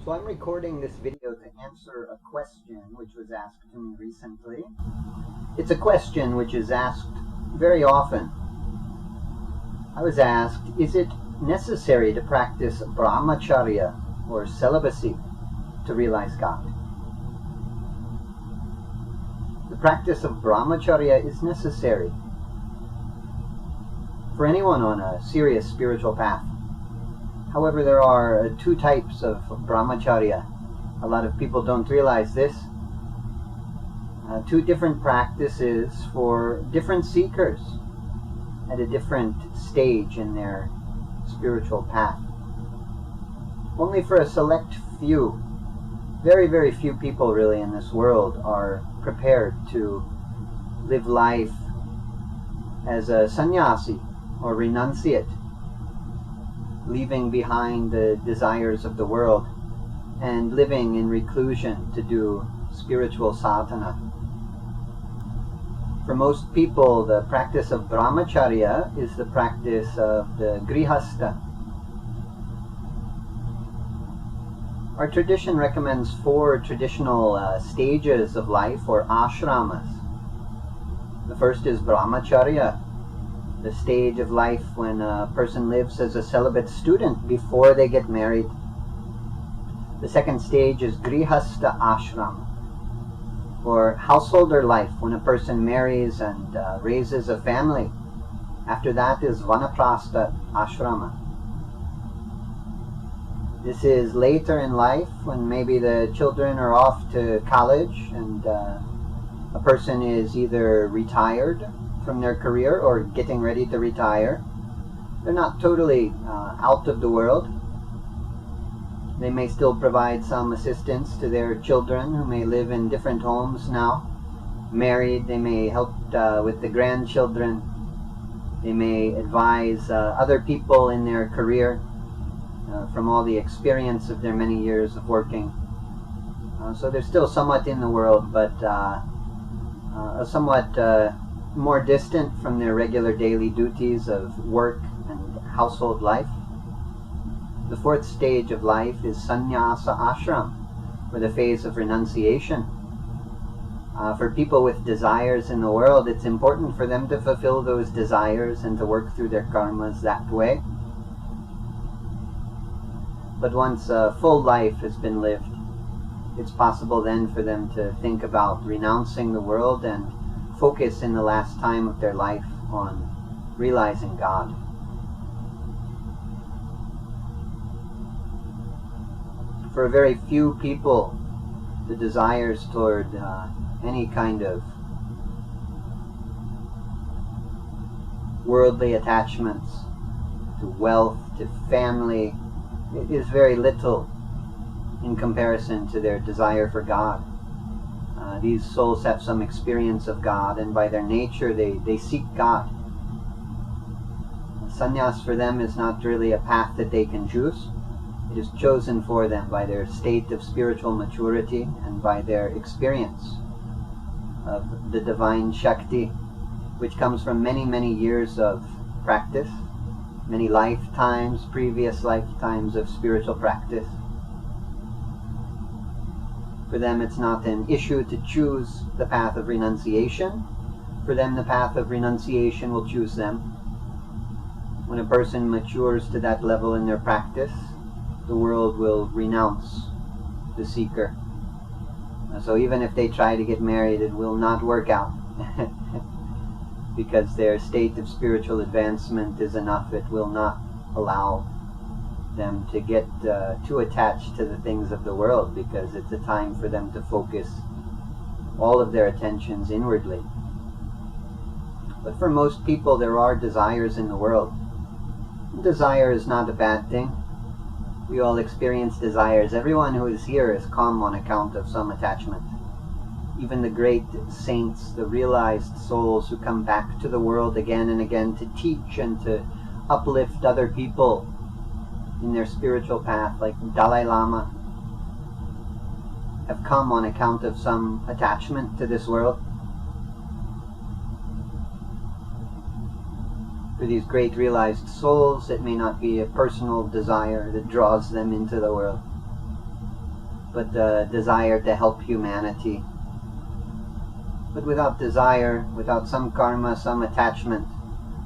So I'm recording this video to answer a question which was asked to me recently. It's a question which is asked very often. I was asked, is it necessary to practice brahmachaarya or celibacy to realize God? The practice of brahmacharya is necessary for anyone on a serious spiritual path. However, there are two types of brahmacharya. A lot of people don't realize this. Two different practices for different seekers at a different stage in their spiritual path. Only for a select few, very, very few people really in this world are prepared to live life as a sannyasi or renunciate, leaving behind the desires of the world and living in reclusion to do spiritual sadhana. For most people, the practice of brahmacharya is the practice of the grihastha. Our tradition recommends 4 traditional stages of life, or ashramas. The first is brahmacharya, the stage of life when a person lives as a celibate student before they get married. The second stage is grihastha ashram, or householder life, when a person marries and raises a family. After that is vanaprastha ashrama. This is later in life when maybe the children are off to college and a person is either retired from their career or getting ready to retire. They're not totally out of the world. They may still provide some assistance to their children who may live in different homes now. Married, they may help with the grandchildren. They may advise other people in their career from all the experience of their many years of working. So they're still somewhat in the world, but somewhat more distant from their regular daily duties of work and household life. The fourth stage of life is sannyasa ashram, or the phase of renunciation. For people with desires in the world, it's important for them to fulfill those desires and to work through their karmas that way. But once a full life has been lived, it's possible then for them to think about renouncing the world and focus in the last time of their life on realizing God. For a very few people, the desires toward any kind of worldly attachments, to wealth, to family, is very little in comparison to their desire for God. These souls have some experience of God, and by their nature they seek God. Sannyas for them is not really a path that they can choose. It is chosen for them by their state of spiritual maturity and by their experience of the divine Shakti, which comes from many, many years of practice, many lifetimes, previous lifetimes of spiritual practice. For them, it's not an issue to choose the path of renunciation. For them, the path of renunciation will choose them. When a person matures to that level in their practice, the world will renounce the seeker. So even if they try to get married, it will not work out because their state of spiritual advancement is enough. It will not allow them to get too attached to the things of the world, because it's a time for them to focus all of their attentions inwardly. But for most people, there are desires in the world. Desire is not a bad thing. We all experience desires. Everyone who is here is come on account of some attachment. Even the great saints, the realized souls who come back to the world again and again to teach and to uplift other people in their spiritual path, like Dalai Lama, have come on account of some attachment to this world. For these great realized souls, it may not be a personal desire that draws them into the world. but the desire to help humanity. But without desire, without some karma, some attachment,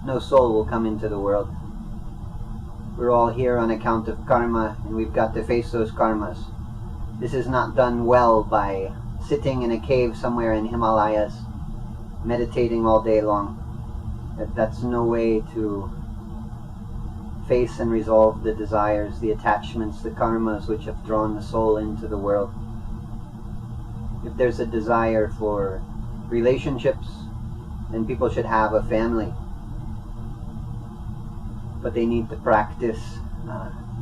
no soul will come into the world. We're all here on account of karma, and we've got to face those karmas. This is not done well by sitting in a cave somewhere in Himalayas, meditating all day long. That's no way to face and resolve the desires, the attachments, the karmas which have drawn the soul into the world. If there's a desire for relationships, then people should have a family. But they need to practice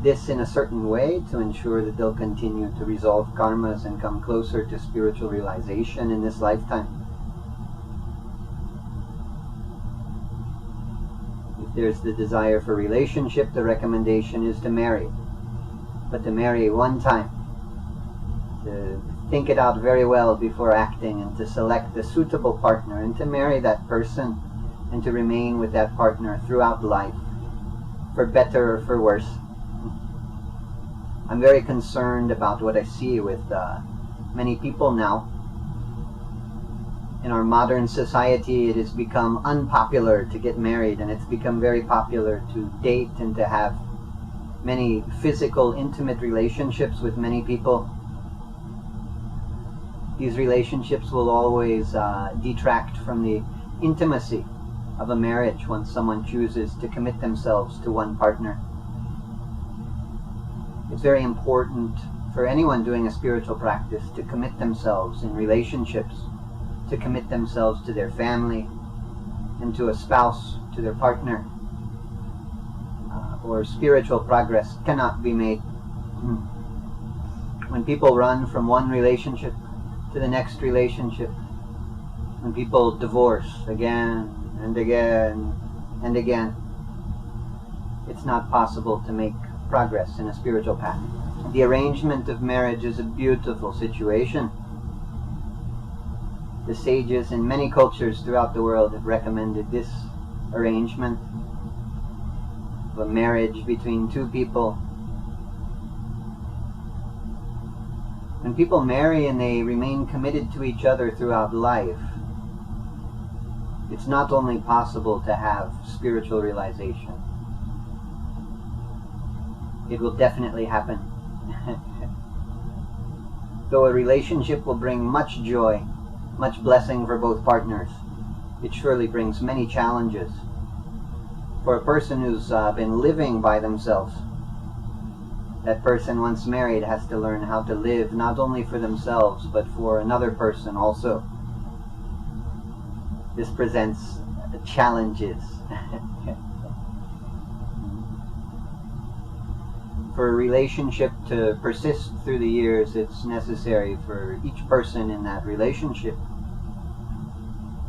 this in a certain way to ensure that they'll continue to resolve karmas and come closer to spiritual realization in this lifetime. If there's the desire for relationship, the recommendation is to marry. But to marry one time, to think it out very well before acting, and to select a suitable partner, and to marry that person, and to remain with that partner throughout life, for better or for worse. I'm very concerned about what I see with many people now. In our modern society, it has become unpopular to get married, and it's become very popular to date and to have many physical, intimate relationships with many people. These relationships will always detract from the intimacy of a marriage once someone chooses to commit themselves to one partner. It's very important for anyone doing a spiritual practice to commit themselves in relationships, to commit themselves to their family, and to a spouse, to their partner. Or spiritual progress cannot be made. When people run from one relationship to the next relationship, when people divorce again and again and again, it's not possible to make progress in a spiritual path. The arrangement of marriage is a beautiful situation. The sages in many cultures throughout the world have recommended this arrangement of a marriage between two people. When people marry and they remain committed to each other throughout life, it's not only possible to have spiritual realization, it will definitely happen. Though a relationship will bring much joy, much blessing for both partners, it surely brings many challenges. For a person who's been living by themselves, that person once married has to learn how to live not only for themselves but for another person also. This presents challenges. For a relationship to persist through the years, it's necessary for each person in that relationship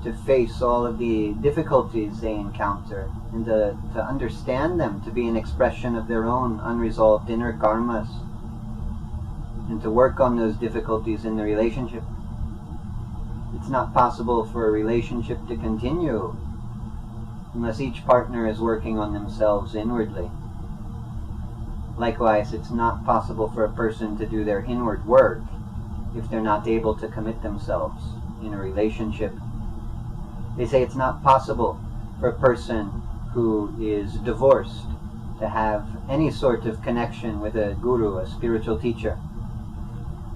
to face all of the difficulties they encounter and to understand them to be an expression of their own unresolved inner karmas, and to work on those difficulties in the relationship. It's not possible for a relationship to continue unless each partner is working on themselves inwardly. Likewise, it's not possible for a person to do their inward work if they're not able to commit themselves in a relationship. They say it's not possible for a person who is divorced to have any sort of connection with a guru, a spiritual teacher.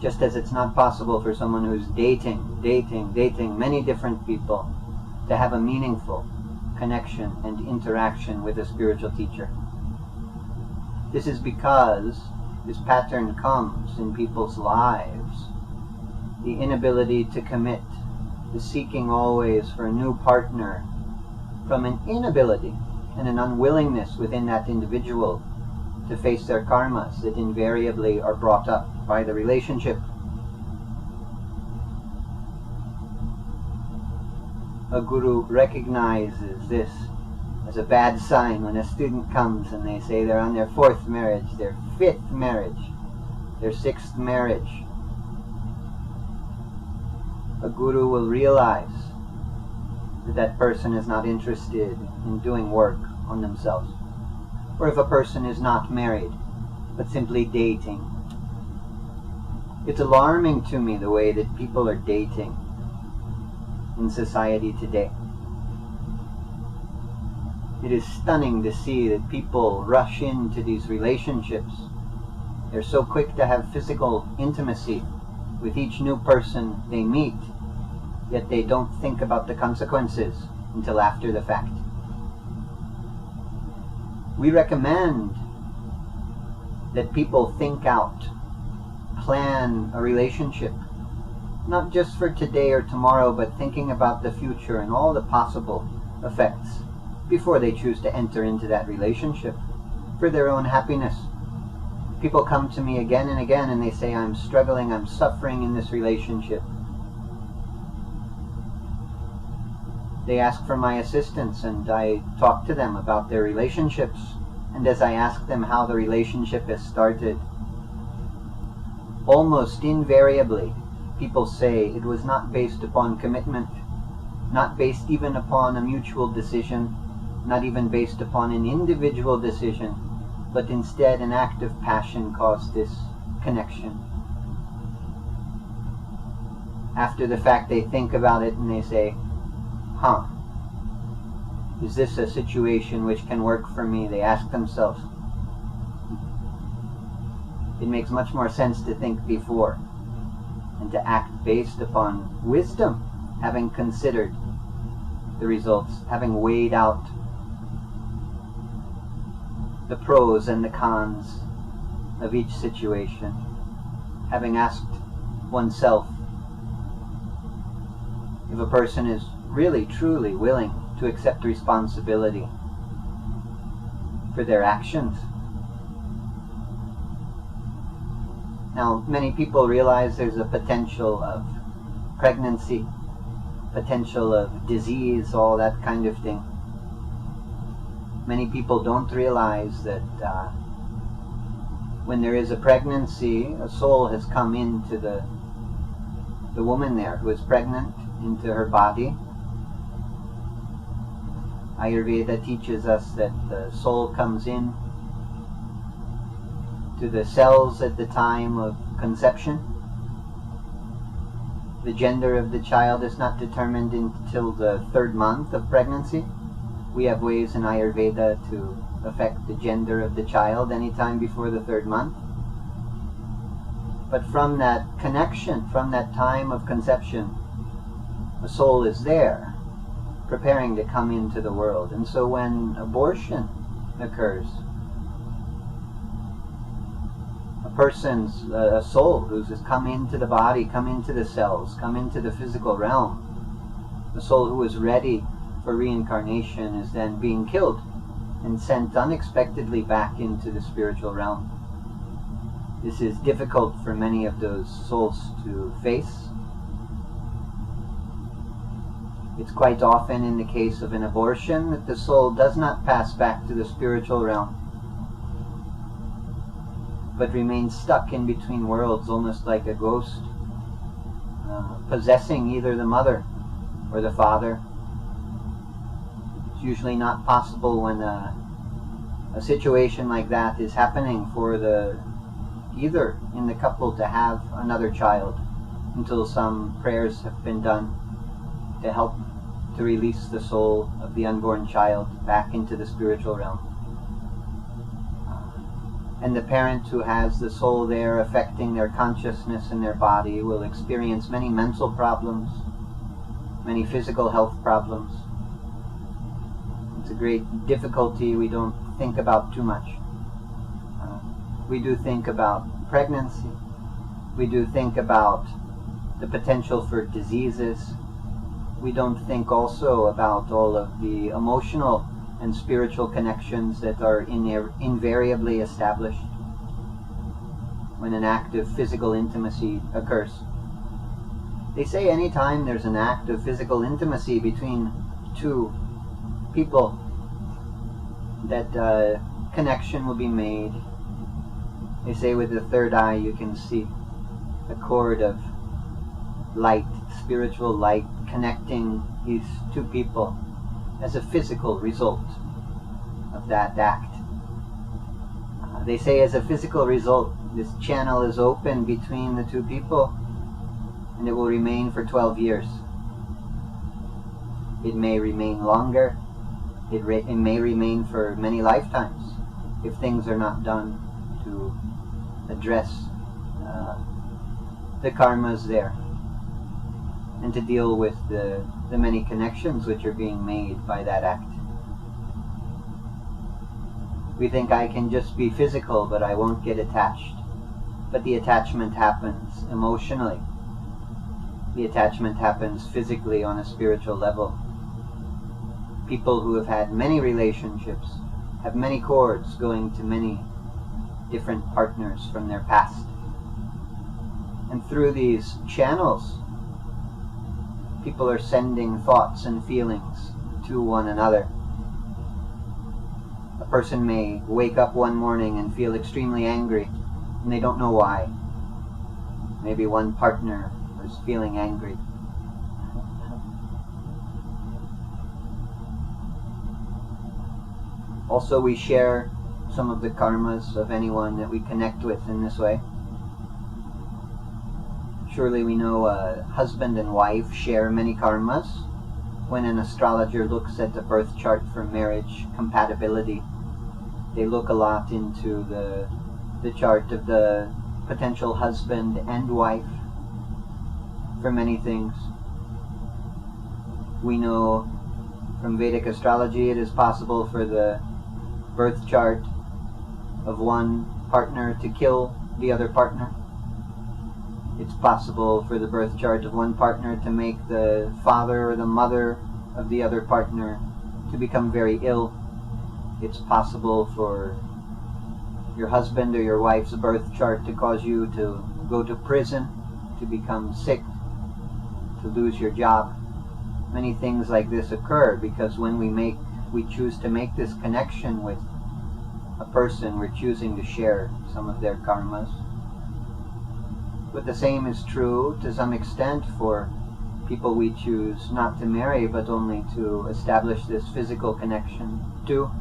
Just as it's not possible for someone who's dating many different people to have a meaningful connection and interaction with a spiritual teacher. This is because this pattern comes in people's lives. The inability to commit, the seeking always for a new partner, from an inability and an unwillingness within that individual to face their karmas that invariably are brought up by the relationship. A guru recognizes this as a bad sign when a student comes and they say they're on their 4th marriage, their 5th marriage, their 6th marriage. A guru will realize that that person is not interested in doing work on themselves. Or if a person is not married, but simply dating, It's alarming to me the way that people are dating in society today. It is stunning to see that people rush into these relationships. They're so quick to have physical intimacy with each new person they meet, yet they don't think about the consequences until after the fact. We recommend that people think out, plan a relationship, not just for today or tomorrow, but thinking about the future and all the possible effects before they choose to enter into that relationship for their own happiness. People come to me again and again and they say, I'm struggling, I'm suffering in this relationship. They ask for my assistance and I talk to them about their relationships. And as I ask them how the relationship has started, almost invariably, people say it was not based upon commitment, not based even upon a mutual decision, not even based upon an individual decision, but instead an act of passion caused this connection. After the fact, they think about it and they say, is this a situation which can work for me? They ask themselves. It makes much more sense to think before and to act based upon wisdom, having considered the results, having weighed out the pros and the cons of each situation, having asked oneself if a person is really, truly willing to accept responsibility for their actions. Now, many people realize there's a potential of pregnancy, potential of disease, all that kind of thing. Many people don't realize that when there is a pregnancy, a soul has come into the woman there who is pregnant, into her body. Ayurveda teaches us that the soul comes in to the cells at the time of conception. The gender of the child is not determined until the 3rd month of pregnancy. We have ways in Ayurveda to affect the gender of the child anytime before the 3rd month. But from that connection, from that time of conception, a soul is there, preparing to come into the world. And so when abortion occurs, a soul who's come into the body, come into the cells, come into the physical realm, the soul who is ready for reincarnation is then being killed and sent unexpectedly back into the spiritual realm. This is difficult for many of those souls to face. It's quite often in the case of an abortion that the soul does not pass back to the spiritual realm, but remains stuck in between worlds, almost like a ghost, possessing either the mother or the father. It's usually not possible when a situation like that is happening for either in the couple to have another child until some prayers have been done to help to release the soul of the unborn child back into the spiritual realm. And the parent who has the soul there affecting their consciousness and their body will experience many mental problems, many physical health problems. It's a great difficulty we don't think about too much. We do think about pregnancy. We do think about the potential for diseases. We don't think also about all of the emotional and spiritual connections that are invariably established when an act of physical intimacy occurs. They say anytime there's an act of physical intimacy between two people, that connection will be made. They say with the third eye you can see a cord of light, spiritual light, connecting these two people as a physical result of that act. They say as a physical result, this channel is open between the two people, and it will remain for 12 years. It may remain longer. It may remain for many lifetimes if things are not done to address the karmas there, and to deal with the many connections which are being made by that act. We think I can just be physical, but I won't get attached. But the attachment happens emotionally. The attachment happens physically on a spiritual level. People who have had many relationships have many cords going to many different partners from their past. And through these channels, people are sending thoughts and feelings to one another. A person may wake up one morning and feel extremely angry, and they don't know why. Maybe one partner was feeling angry. Also, we share some of the karmas of anyone that we connect with in this way. Surely we know a husband and wife share many karmas. When an astrologer looks at the birth chart for marriage compatibility, they look a lot into the chart of the potential husband and wife for many things. We know from Vedic astrology it is possible for the birth chart of one partner to kill the other partner. It's possible for the birth chart of one partner to make the father or the mother of the other partner to become very ill. It's possible for your husband or your wife's birth chart to cause you to go to prison, to become sick, to lose your job. Many things like this occur because when we choose to make this connection with a person, we're choosing to share some of their karmas. But the same is true to some extent for people we choose not to marry but only to establish this physical connection to.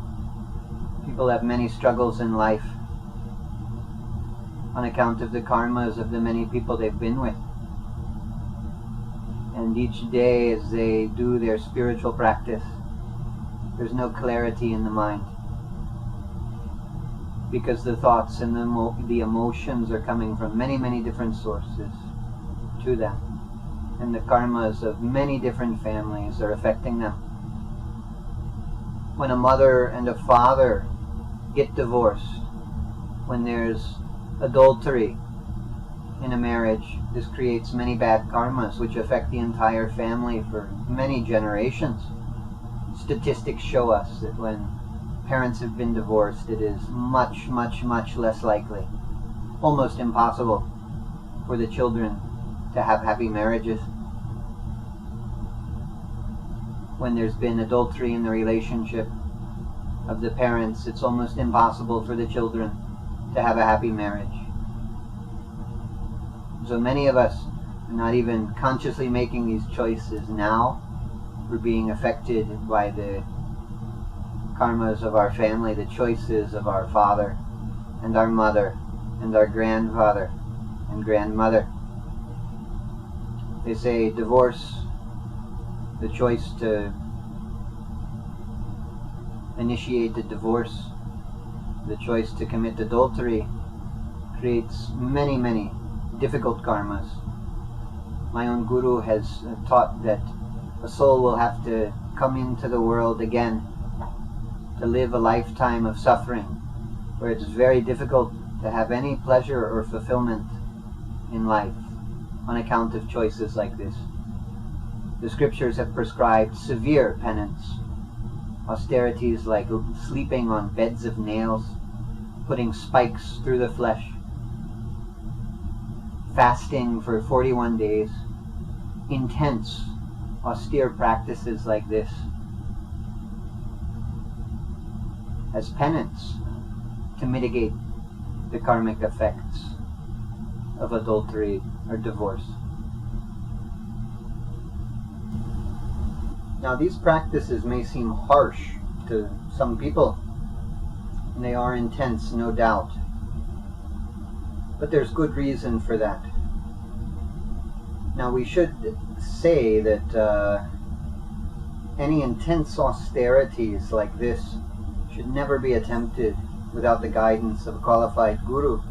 People have many struggles in life on account of the karmas of the many people they've been with. And each day as they do their spiritual practice, there's no clarity in the mind, because the thoughts and the emotions are coming from many, many different sources to them. And the karmas of many different families are affecting them. When a mother and a father get divorced, when there's adultery in a marriage, this creates many bad karmas which affect the entire family for many generations. Statistics show us that when parents have been divorced, it is much, much, much less likely, almost impossible, for the children to have happy marriages. When there's been adultery in the relationship of the parents, it's almost impossible for the children to have a happy marriage. So many of us are not even consciously making these choices now. We're being affected by the karmas of our family, the choices of our father and our mother and our grandfather and grandmother. They say divorce, the choice to initiate the divorce, the choice to commit adultery, creates many, many difficult karmas. My own guru has taught that a soul will have to come into the world again to live a lifetime of suffering, where it's very difficult to have any pleasure or fulfillment in life on account of choices like this. The scriptures have prescribed severe penance, austerities like sleeping on beds of nails, putting spikes through the flesh, fasting for 41 days, intense, austere practices like this as penance to mitigate the karmic effects of adultery or divorce. Now, these practices may seem harsh to some people, and they are intense, no doubt. But there's good reason for that. Now we should say that any intense austerities like this should never be attempted without the guidance of a qualified guru.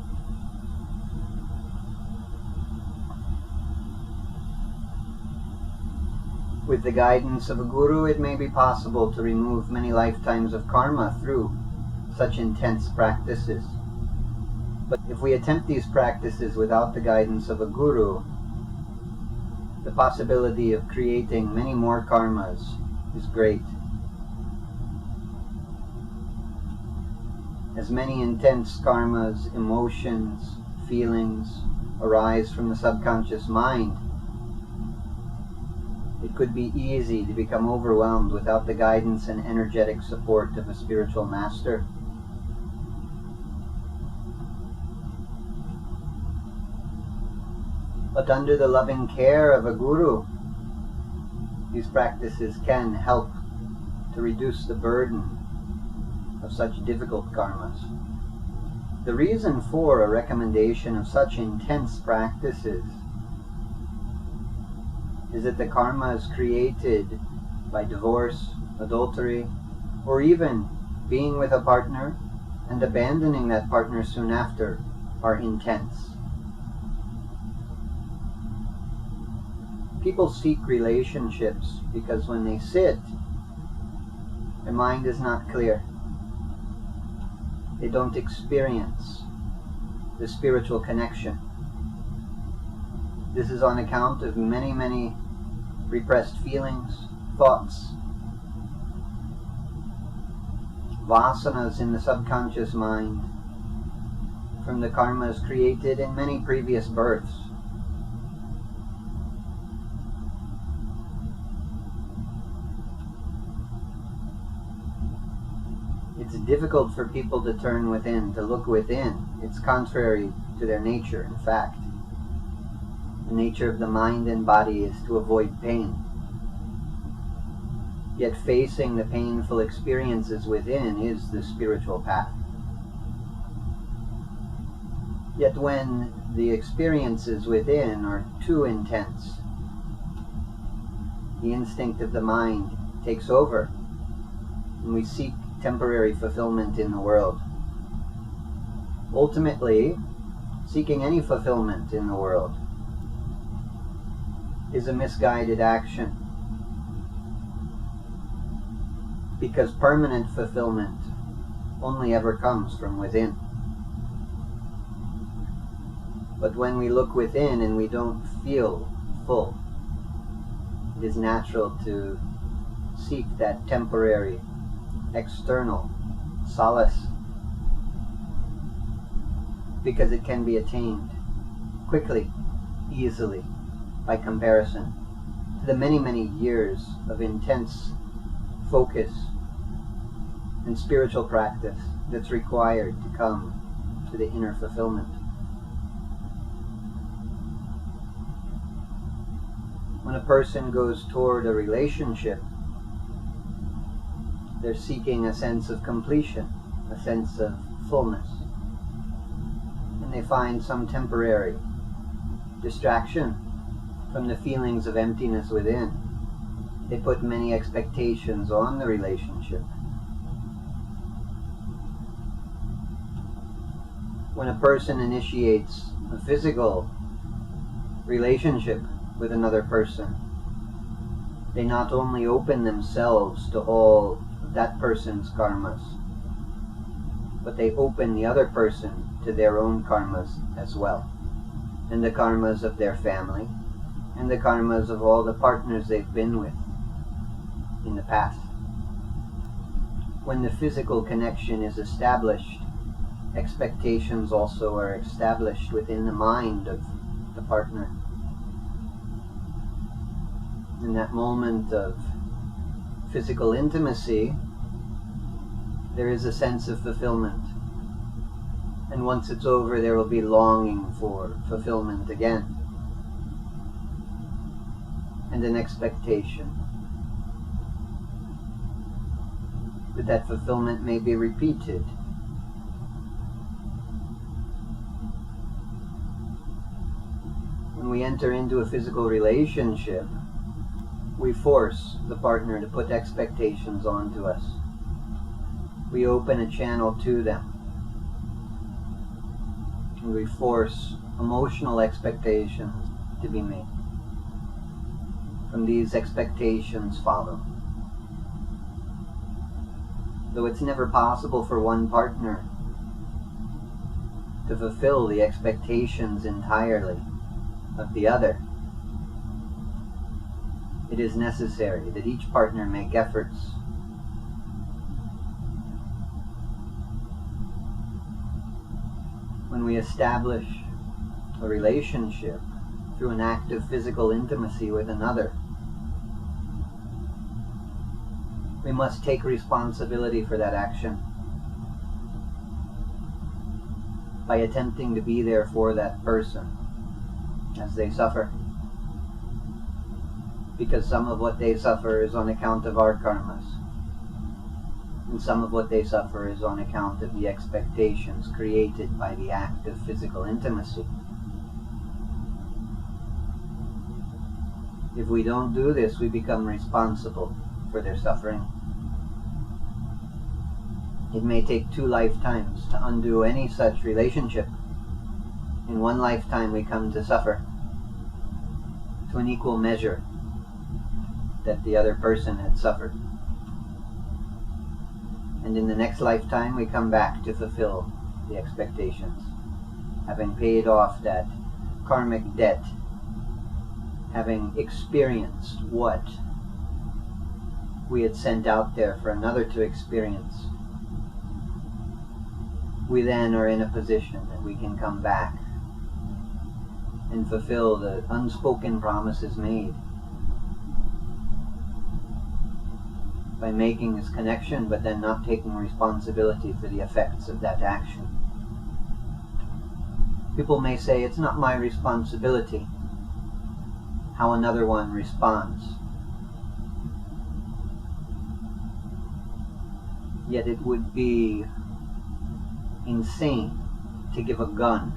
With the guidance of a guru, it may be possible to remove many lifetimes of karma through such intense practices. But if we attempt these practices without the guidance of a guru, the possibility of creating many more karmas is great. As many intense karmas, emotions, feelings arise from the subconscious mind, it could be easy to become overwhelmed without the guidance and energetic support of a spiritual master. But under the loving care of a guru, these practices can help to reduce the burden of such difficult karmas. The reason for a recommendation of such intense practices is that the karmas created by divorce, adultery, or even being with a partner and abandoning that partner soon after are intense. People seek relationships because when they sit, their mind is not clear. They don't experience the spiritual connection. This is on account of many, many repressed feelings, thoughts, vasanas in the subconscious mind from the karmas created in many previous births. It's difficult for people to turn within, to look within. It's contrary to their nature, in fact. The nature of the mind and body is to avoid pain. Yet facing the painful experiences within is the spiritual path. Yet when the experiences within are too intense, the instinct of the mind takes over, and we seek temporary fulfillment in the world. Ultimately, seeking any fulfillment in the world is a misguided action, because permanent fulfillment only ever comes from within. But when we look within and we don't feel full, it is natural to seek that temporary, external solace, because it can be attained quickly, easily, by comparison to the many, many years of intense focus and spiritual practice that's required to come to the inner fulfillment. When a person goes toward a relationship, they're seeking a sense of completion, a sense of fullness. And they find some temporary distraction from the feelings of emptiness within. They put many expectations on the relationship. When a person initiates a physical relationship with another person, they not only open themselves to all of that person's karmas, but they open the other person to their own karmas as well, and the karmas of their family, and the karmas of all the partners they've been with in the past. When the physical connection is established, expectations also are established within the mind of the partner. In that moment of physical intimacy, there is a sense of fulfillment. And once it's over, there will be longing for fulfillment again, and an expectation that that fulfillment may be repeated. we enter into a physical relationship, we force the partner to put expectations onto us. We open a channel to them. And we force emotional expectations to be made. From these expectations follow. Though it's never possible for one partner to fulfill the expectations entirely of the other, it is necessary that each partner make efforts when we establish a relationship through an act of physical intimacy with another. We must take responsibility for that action by attempting to be there for that person as they suffer. Because some of what they suffer is on account of our karmas, and some of what they suffer is on account of the expectations created by the act of physical intimacy. If we don't do this, we become responsible for their suffering. It may take 2 lifetimes to undo any such relationship. In 1 lifetime we come to suffer to an equal measure that the other person had suffered. And in the next lifetime we come back to fulfill the expectations, having paid off that karmic debt, having experienced what we had sent out there for another to experience. We then are in a position that we can come back and fulfill the unspoken promises made by making this connection, but then not taking responsibility for the effects of that action. People may say, it's not my responsibility how another one responds. Yet it would be insane to give a gun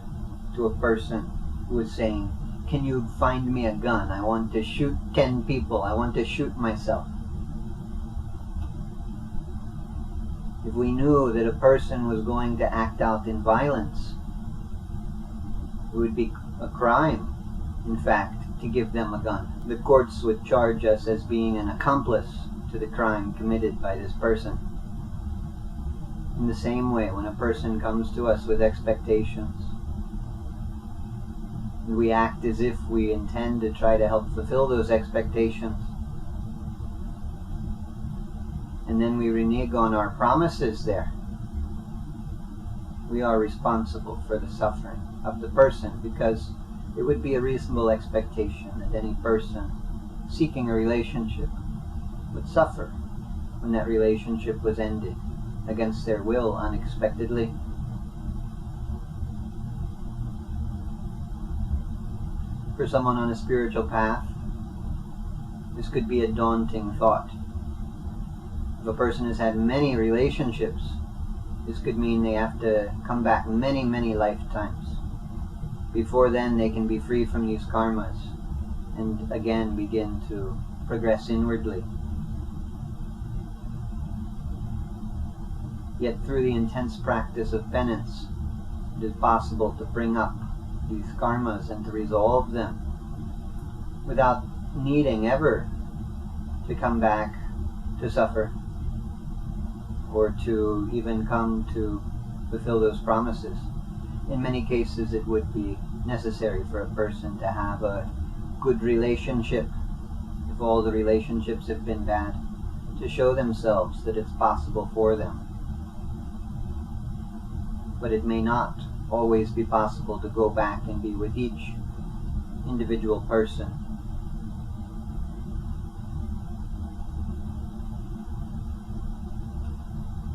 to a person who is saying, can you find me a gun? I want to shoot 10 people. I want to shoot myself. If we knew that a person was going to act out in violence, it would be a crime, in fact, to give them a gun. The courts would charge us as being an accomplice to the crime committed by this person. In the same way, when a person comes to us with expectations, and we act as if we intend to try to help fulfill those expectations, and then we renege on our promises there, we are responsible for the suffering of the person, because it would be a reasonable expectation that any person seeking a relationship would suffer when that relationship was ended against their will unexpectedly. For someone on a spiritual path, this could be a daunting thought. If a person has had many relationships, this could mean they have to come back many, many lifetimes. Before then, they can be free from these karmas and again begin to progress inwardly. Yet through the intense practice of penance, it is possible to bring up these karmas and to resolve them without needing ever to come back to suffer or to even come to fulfill those promises. In many cases, it would be necessary for a person to have a good relationship, if all the relationships have been bad, to show themselves that it's possible for them. But it may not always be possible to go back and be with each individual person.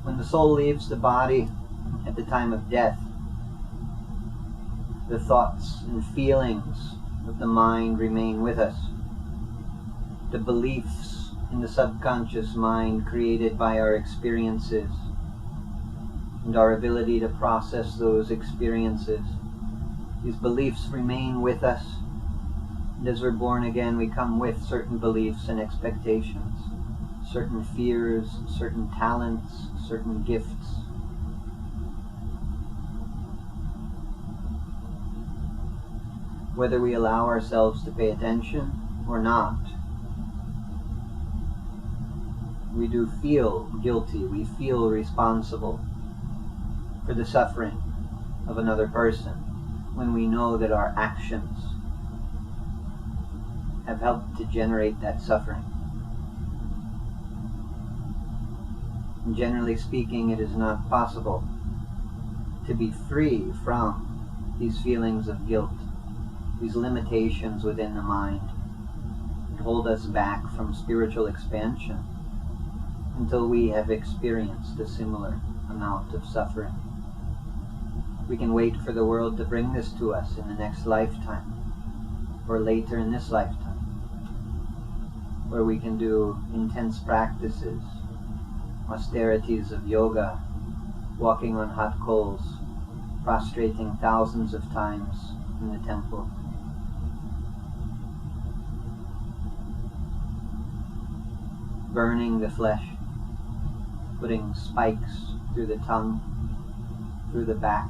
When the soul leaves the body at the time of death, the thoughts and feelings of the mind remain with us. The beliefs in the subconscious mind created by our experiences and our ability to process those experiences, these beliefs remain with us And as we're born again, we come with certain beliefs and expectations, certain fears, certain talents, certain gifts. Whether we allow ourselves to pay attention or not, we do feel guilty, we feel responsible for the suffering of another person when we know that our actions have helped to generate that suffering. And generally speaking, it is not possible to be free from these feelings of guilt, these limitations within the mind that hold us back from spiritual expansion until we have experienced a similar amount of suffering. We can wait for the world to bring this to us in the next lifetime or later in this lifetime, where we can do intense practices, austerities of yoga, walking on hot coals, prostrating thousands of times in the temple. Burning the flesh, putting spikes through the tongue, through the back.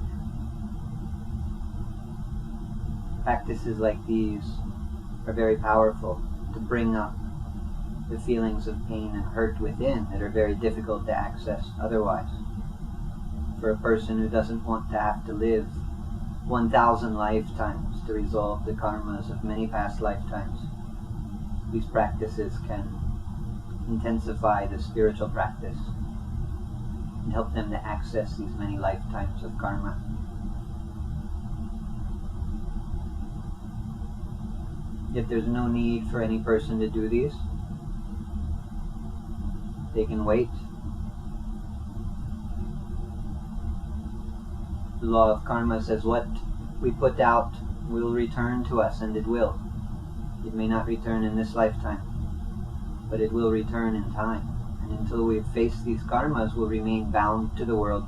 Practices like these are very powerful to bring up the feelings of pain and hurt within that are very difficult to access otherwise. For a person who doesn't want to have to live 1,000 lifetimes to resolve the karmas of many past lifetimes, these practices can intensify the spiritual practice and help them to access these many lifetimes of karma. Yet there's no need for any person to do these. They can wait. The law of karma says what we put out will return to us, and it will. It may not return in this lifetime, but it will return in time. And until we've faced these karmas, we'll remain bound to the world,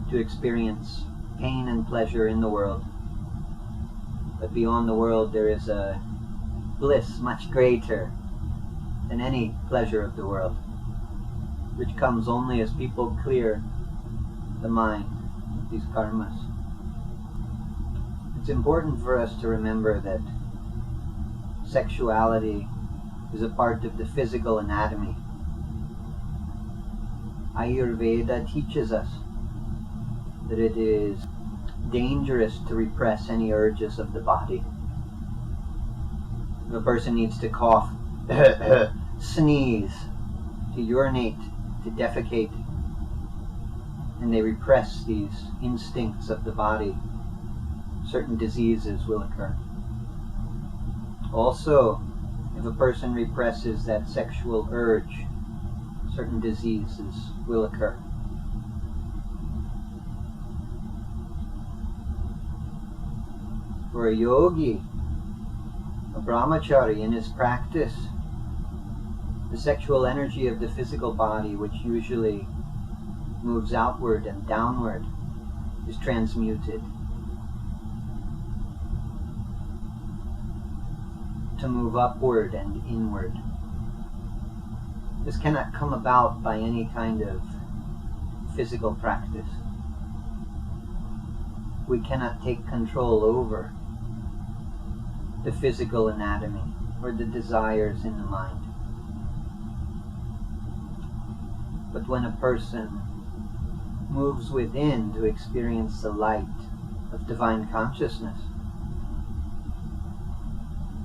to experience pain and pleasure in the world. But beyond the world there is a bliss much greater than any pleasure of the world, which comes only as people clear the mind of these karmas. It's important for us to remember that sexuality is a part of the physical anatomy. Ayurveda teaches us that it is dangerous to repress any urges of the body. If a person needs to cough, sneeze, to urinate, to defecate, and they repress these instincts of the body, certain diseases will occur. Also, if a person represses that sexual urge, certain diseases will occur. For a yogi, a brahmachaarya, in his practice, the sexual energy of the physical body, which usually moves outward and downward, is transmuted to move upward and inward. This cannot come about by any kind of physical practice. We cannot take control over the physical anatomy or the desires in the mind. But when a person moves within to experience the light of divine consciousness,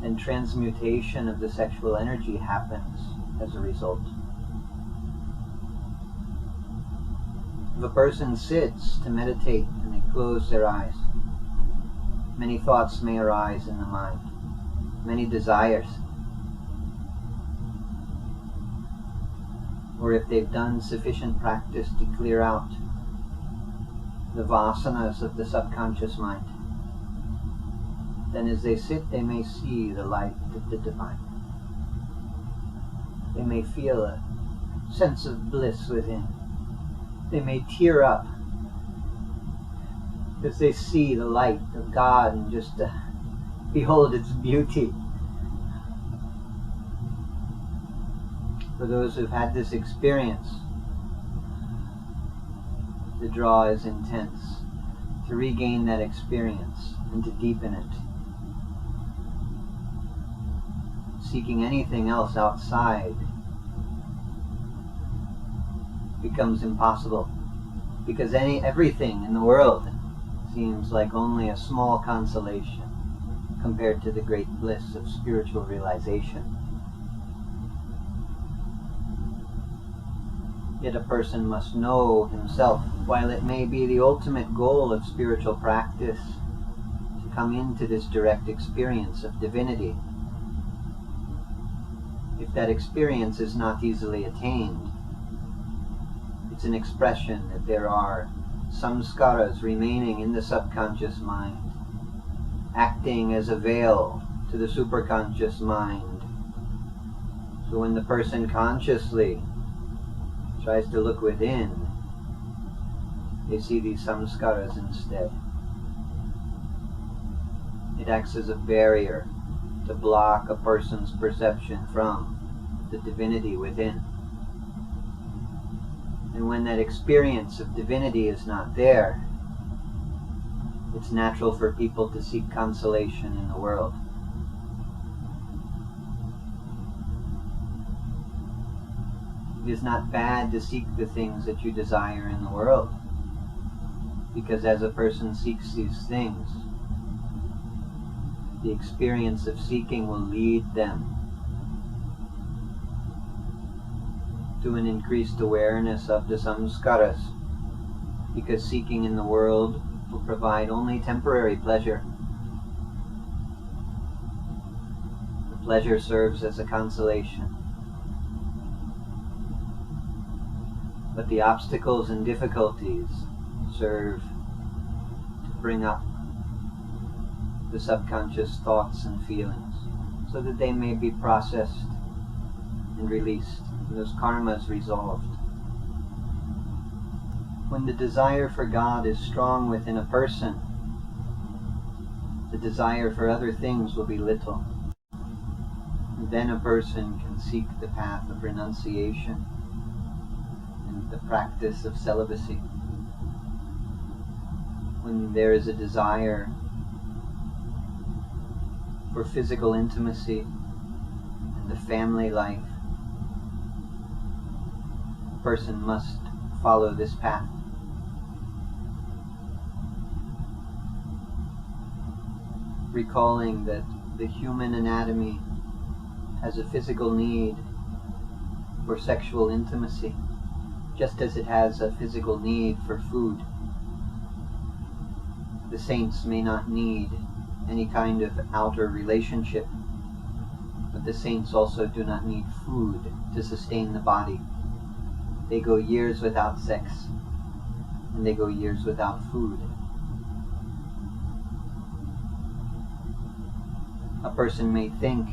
then transmutation of the sexual energy happens as a result. If a person sits to meditate and they close their eyes, many thoughts may arise in the mind, many desires. Or if they've done sufficient practice to clear out the vasanas of the subconscious mind, then as they sit, they may see the light of the divine. They may feel a sense of bliss within. They may tear up as they see the light of God and just behold its beauty For those who've had this experience, the draw is intense. To regain that experience and to deepen it. Seeking anything else outside becomes impossible, because everything in the world seems like only a small consolation compared to the great bliss of spiritual realization. Yet a person must know himself, while it may be the ultimate goal of spiritual practice to come into this direct experience of divinity. If that experience is not easily attained, it's an expression that there are samskaras remaining in the subconscious mind, acting as a veil to the superconscious mind. So when the person consciously tries to look within, they see these samskaras instead. It acts as a barrier to block a person's perception from the divinity within. And when that experience of divinity is not there, it's natural for people to seek consolation in the world. It is not bad to seek the things that you desire in the world, because as a person seeks these things, the experience of seeking will lead them to an increased awareness of the samskaras, because seeking in the world will provide only temporary pleasure. The pleasure serves as a consolation. But the obstacles and difficulties serve to bring up the subconscious thoughts and feelings so that they may be processed and released, and those karmas resolved. When the desire for God is strong within a person, the desire for other things will be little. And then a person can seek the path of renunciation and the practice of celibacy. When there is a desire for physical intimacy and the family life, a person must follow this path. Recalling that the human anatomy has a physical need for sexual intimacy, just as it has a physical need for food. The saints may not need any kind of outer relationship, but the saints also do not need food to sustain the body. They go years without sex, and they go years without food. A person may think,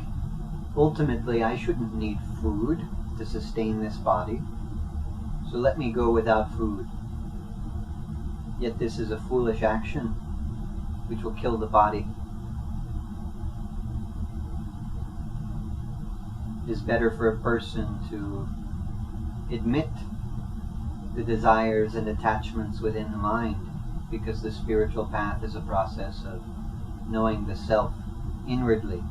ultimately I shouldn't need food to sustain this body, so let me go without food. Yet this is a foolish action which will kill the body. It is better for a person to admit the desires and attachments within the mind, because the spiritual path is a process of knowing the self inwardly.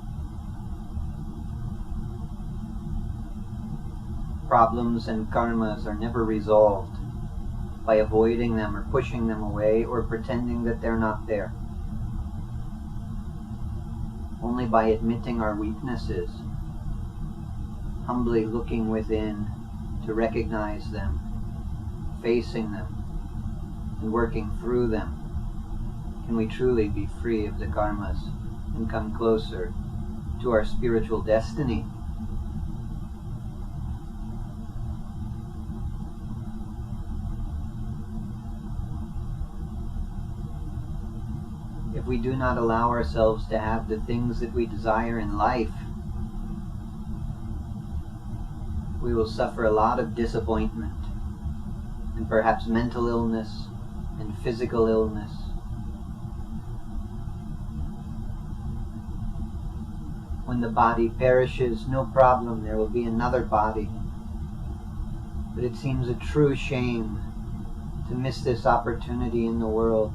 Problems and karmas are never resolved by avoiding them or pushing them away or pretending that they're not there. Only by admitting our weaknesses, humbly looking within to recognize them, facing them, and working through them, can we truly be free of the karmas and come closer to our spiritual destiny. If we do not allow ourselves to have the things that we desire in life, we will suffer a lot of disappointment, and perhaps mental illness and physical illness. When the body perishes, no problem, there will be another body But it seems a true shame to miss this opportunity in the world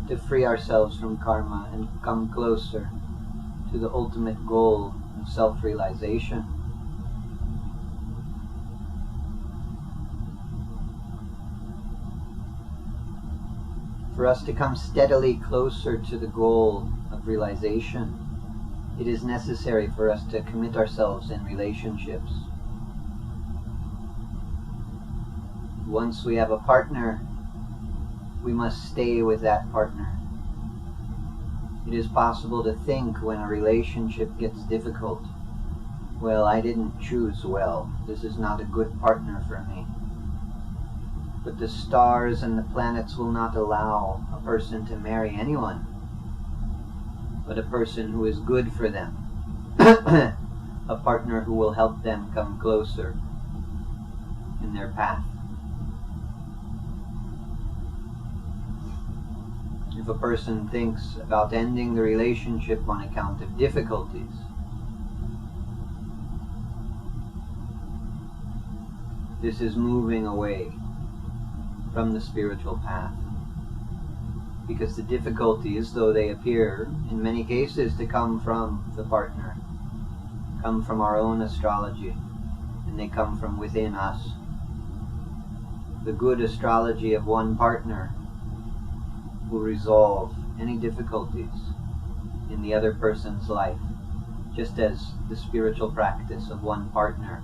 to free ourselves from karma and come closer to the ultimate goal of self-realization. For us to come steadily closer to the goal of realization, it is necessary for us to commit ourselves in relationships. Once we have a partner, we must stay with that partner. It is possible to think when a relationship gets difficult, well, I didn't choose well, this is not a good partner for me. But the stars and the planets will not allow a person to marry anyone, but a person who is good for them, a partner who will help them come closer in their path. If a person thinks about ending the relationship on account of difficulties, this is moving away from the spiritual path. Because the difficulties, though they appear in many cases to come from the partner, come from our own astrology, and they come from within us. The good astrology of one partner will resolve any difficulties in the other person's life, just as the spiritual practice of one partner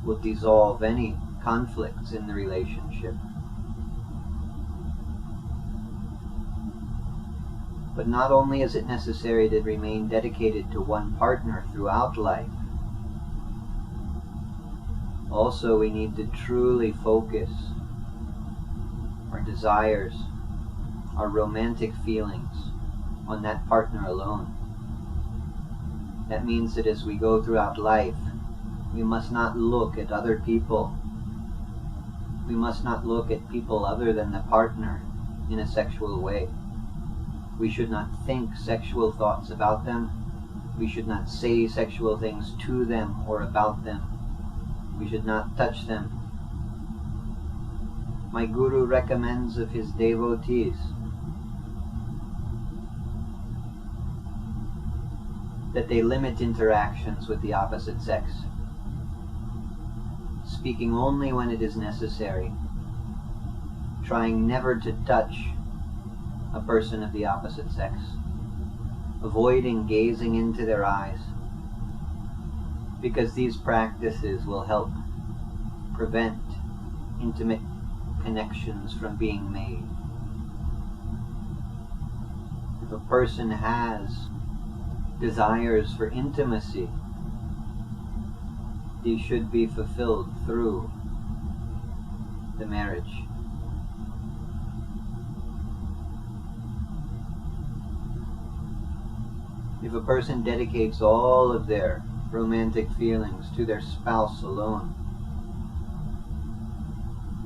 will dissolve any conflicts in the relationship. But not only is it necessary to remain dedicated to one partner throughout life, also we need to truly focus our desires, our romantic feelings on that partner alone. That means that as we go throughout life, we must not look at other people. We must not look at people other than the partner in a sexual way. We should not think sexual thoughts about them. We should not say sexual things to them or about them. We should not touch them. My Guru recommends of his devotees that they limit interactions with the opposite sex, speaking only when it is necessary, trying never to touch a person of the opposite sex, avoiding gazing into their eyes, because these practices will help prevent intimate connections from being made. If a person has desires for intimacy, these should be fulfilled through the marriage. If a person dedicates all of their romantic feelings to their spouse alone,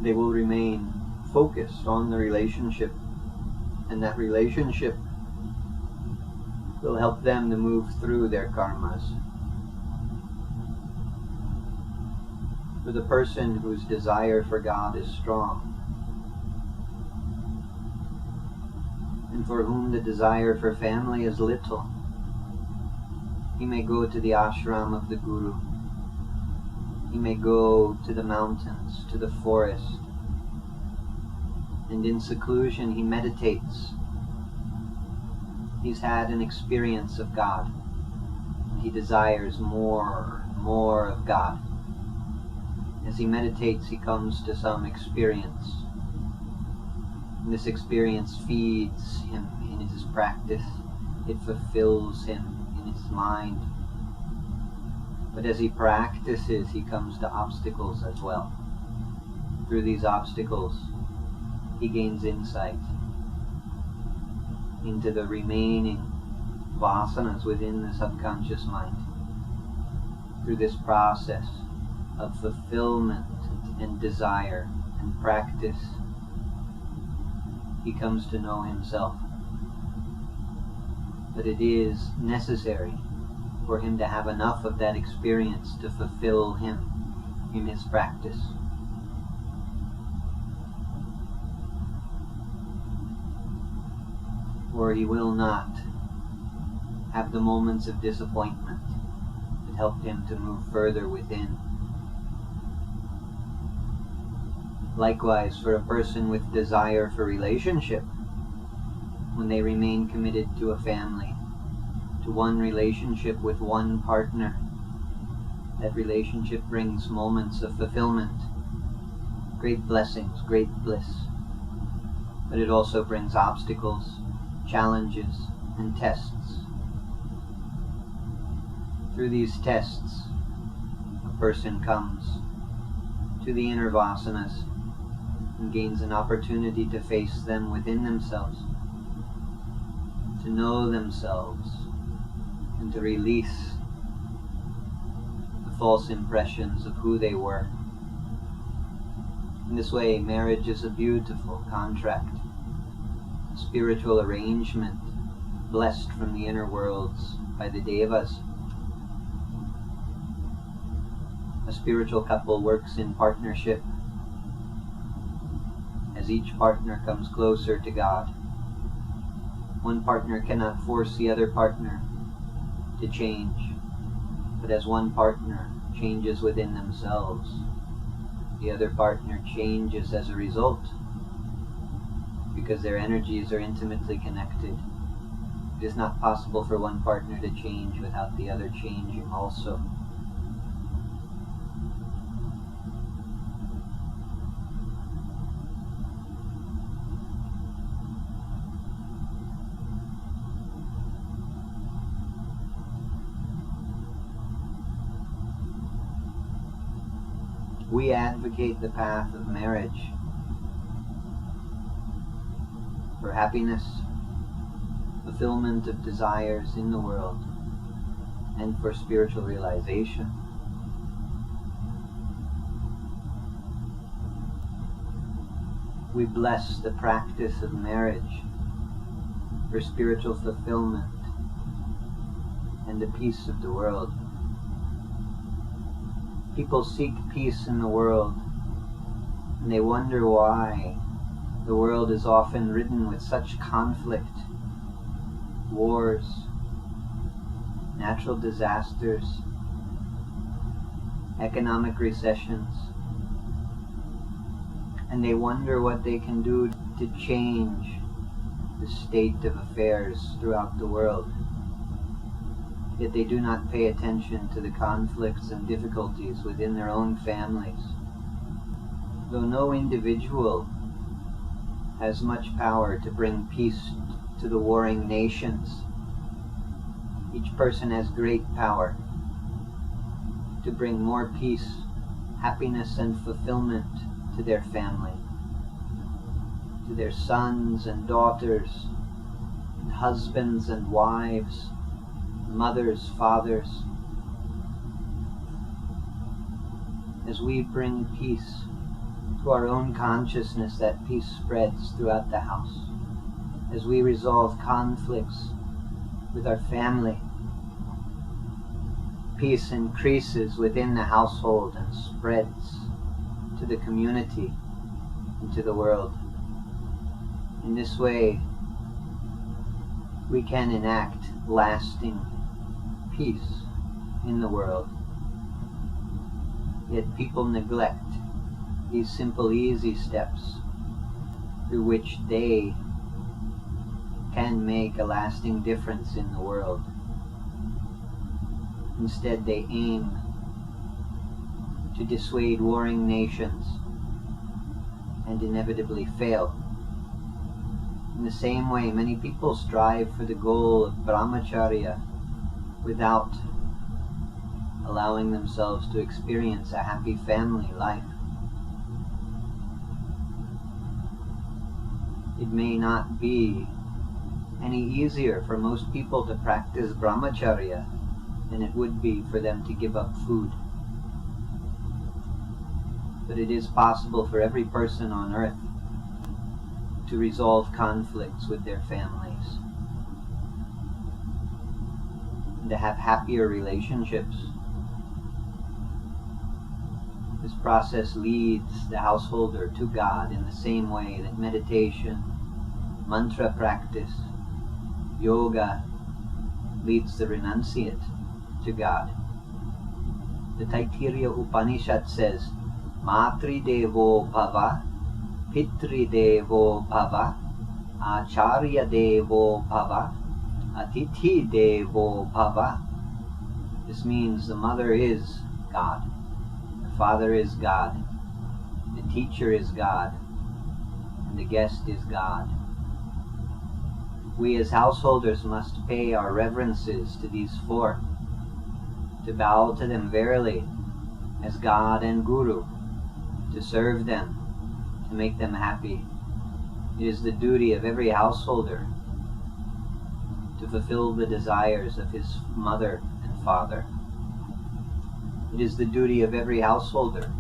they will remain focused on the relationship, and that relationship will help them to move through their karmas. For the person whose desire for God is strong, and for whom the desire for family is little, he may go to the ashram of the Guru. He may go to the mountains, to the forest, and in seclusion he meditates. He's had an experience of God. He desires more of God. As he meditates, he comes to some experience. And this experience feeds him in his practice. It fulfills him in his mind. But as he practices, he comes to obstacles as well. Through these obstacles, he gains insight into the remaining vasanas within the subconscious mind. Through this process of fulfillment and desire and practice, he comes to know himself. But it is necessary for him to have enough of that experience to fulfill him in his practice. Or he will not have the moments of disappointment that helped him to move further within. Likewise, for a person with desire for relationship, when they remain committed to a family, to one relationship with one partner, that relationship brings moments of fulfillment, great blessings, great bliss. But it also brings obstacles, challenges, and tests. Through these tests, a person comes to the inner vasanas and gains an opportunity to face them within themselves, to know themselves, and to release the false impressions of who they were. In this way, marriage is a beautiful contract, a spiritual arrangement blessed from the inner worlds by the devas. A spiritual couple works in partnership as each partner comes closer to God. One partner cannot force the other partner to change, but as one partner changes within themselves, the other partner changes as a result, because their energies are intimately connected. It is not possible for one partner to change without the other changing also. We advocate the path of marriage for happiness, fulfillment of desires in the world, and for spiritual realization. We bless the practice of marriage for spiritual fulfillment and the peace of the world. People seek peace in the world, and they wonder why the world is often ridden with such conflict, wars, natural disasters, economic recessions, and they wonder what they can do to change the state of affairs throughout the world. Yet they do not pay attention to the conflicts and difficulties within their own families. Though no individual has much power to bring peace to the warring nations, each person has great power to bring more peace, happiness, and fulfillment to their family, to their sons and daughters, and husbands and wives, mothers, fathers. As we bring peace to our own consciousness, that peace spreads throughout the house. As we resolve conflicts with our family, peace increases within the household and spreads to the community and to the world. In this way, we can enact lasting peace in the world. Yet people neglect these simple, easy steps through which they can make a lasting difference in the world. Instead, they aim to dissuade warring nations and inevitably fail. In the same way, many people strive for the goal of brahmachaarya without allowing themselves to experience a happy family life. It may not be any easier for most people to practice brahmacharya than it would be for them to give up food. But it is possible for every person on earth to resolve conflicts with their families and to have happier relationships. This process leads the householder to God in the same way that meditation, mantra practice, yoga leads the renunciate to God. The Taittiriya Upanishad says, Matri Devo Bhava, Pitri Devo Bhava, Acharya Devo Bhava, Atithi Devo Bhava. This means the mother is God, the father is God, the teacher is God, and the guest is God. We as householders must pay our reverences to these four, to bow to them verily as God and Guru, to serve them, to make them happy. It is the duty of every householder to fulfill the desires of his mother and father. It is the duty of every householder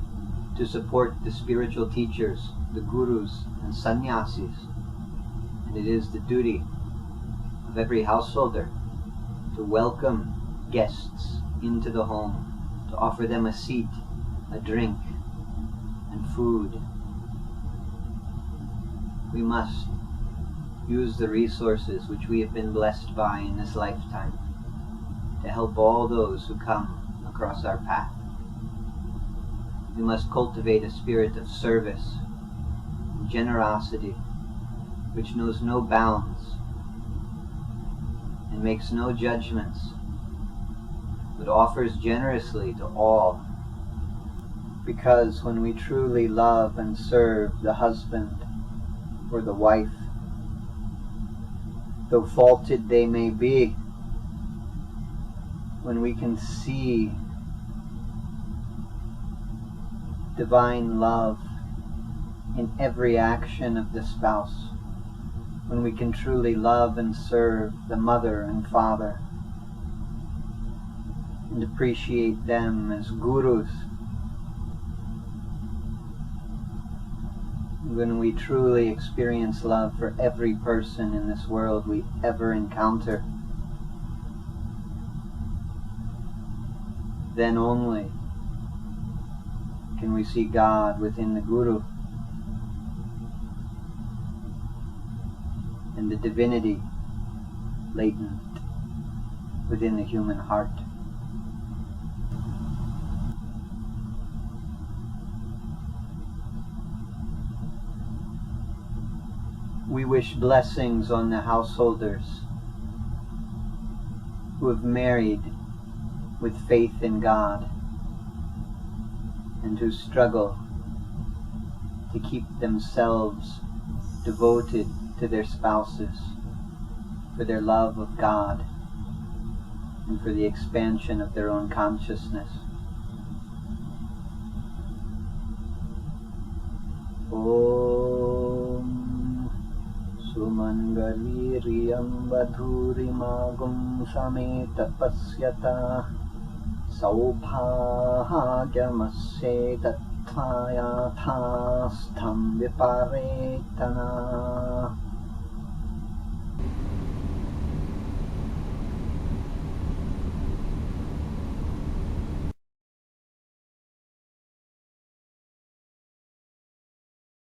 to support the spiritual teachers, the gurus and sannyasis. And it is the duty of every householder to welcome guests into the home, to offer them a seat, a drink, and food. We must use the resources which we have been blessed by in this lifetime to help all those who come across our path. We must cultivate a spirit of service and generosity which knows no bounds and makes no judgments, but offers generously to all. Because when we truly love and serve the husband or the wife, though faulted they may be, when we can see divine love in every action of the spouse, when we can truly love and serve the mother and father, and appreciate them as gurus, when we truly experience love for every person in this world we ever encounter, then only can we see God within the Guru and the divinity latent within the human heart. We wish blessings on the householders who have married with faith in God and who struggle to keep themselves devoted to their spouses for their love of God and for the expansion of their own consciousness. Sumangaliriyam vadhurimagum sameta pasyata saubhagyamasye tattvaya thastham viparetana.